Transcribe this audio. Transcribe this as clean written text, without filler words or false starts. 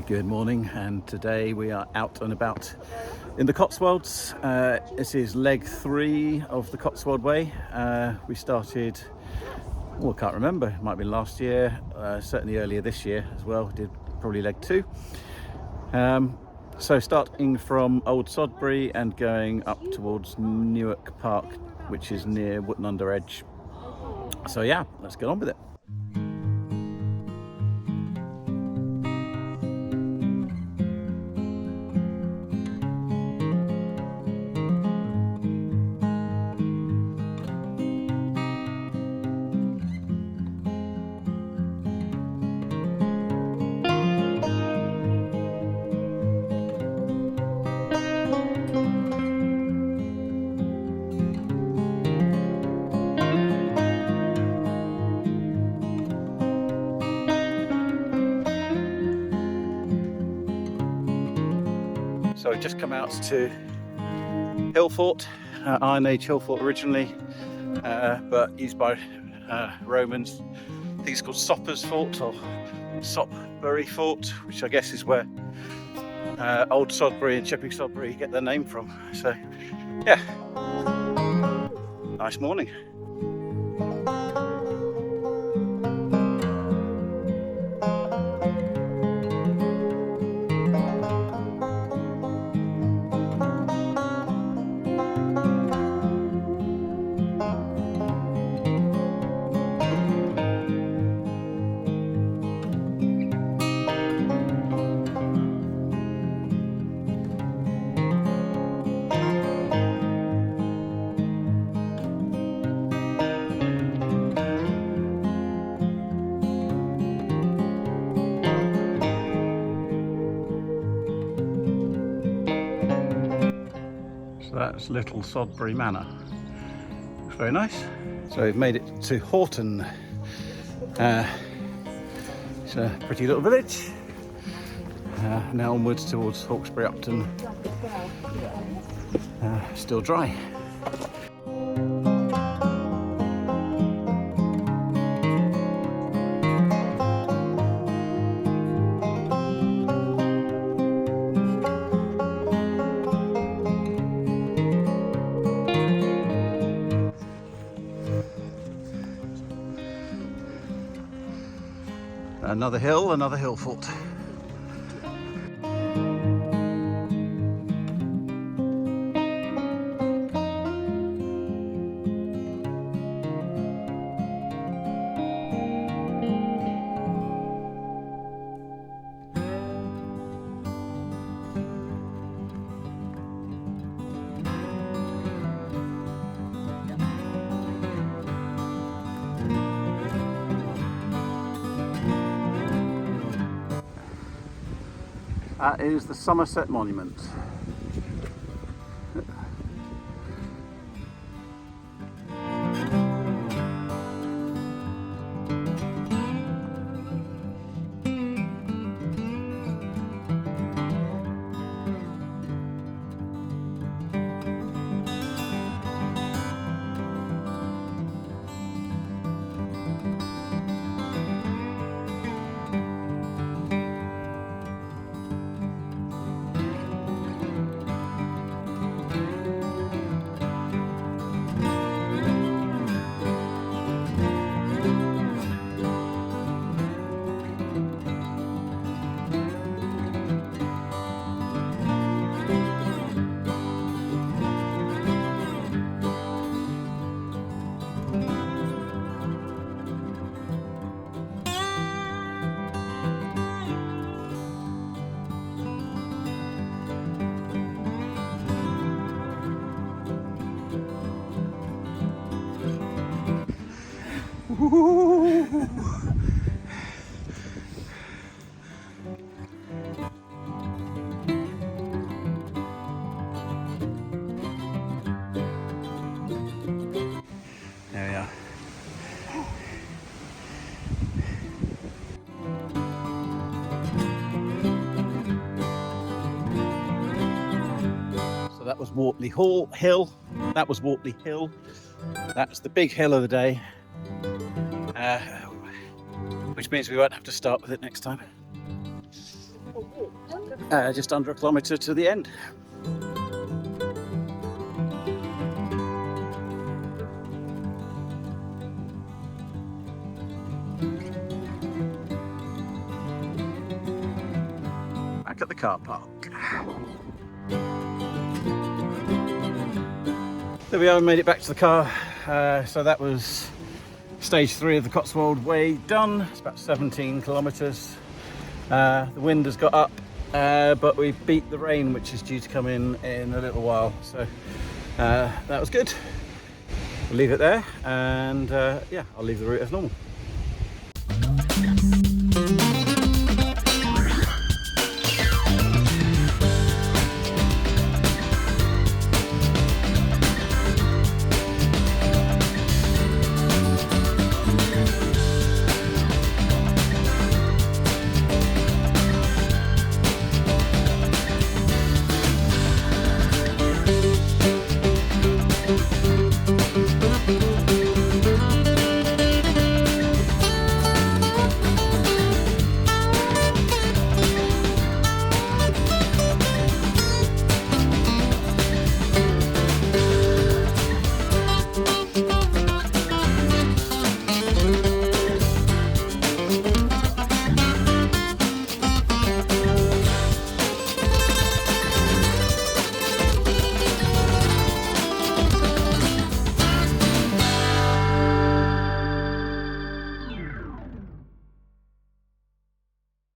Good morning, and today we are out and about in the Cotswolds. This is leg 3 of the Cotswold Way. We started, I can't remember, it might have been last year, certainly earlier this year as well. Did probably leg 2. So starting from Old Sodbury and going up towards Newark Park, which is near Wootton Under Edge. So yeah, let's get on with it. So we just come out to Hill Fort, Iron Age Hill Fort originally, but used by Romans. I think it's called Sopper's Fort or Sopbury Fort, which I guess is where Old Sodbury and Shepping Sodbury get their name from. So yeah, nice morning. That's Little Sodbury Manor. Looks very nice. So we've made it to Horton. It's a pretty little village. Now onwards towards Hawkesbury Upton. Still dry. Another hill fort. That is the Somerset Monument. There we are. So that was Wortley Hill. That was Wortley Hill. That's the big hill of the day. Which means we won't have to start with it next time. just under a kilometre to the end. Back at the car park. There we are, we made it back to the car. So that was stage 3 of the Cotswold Way done. It's about 17 kilometres. The wind has got up, but we beat the rain, which is due to come in a little while. So that was good. We'll leave it there, and yeah, I'll leave the route as normal.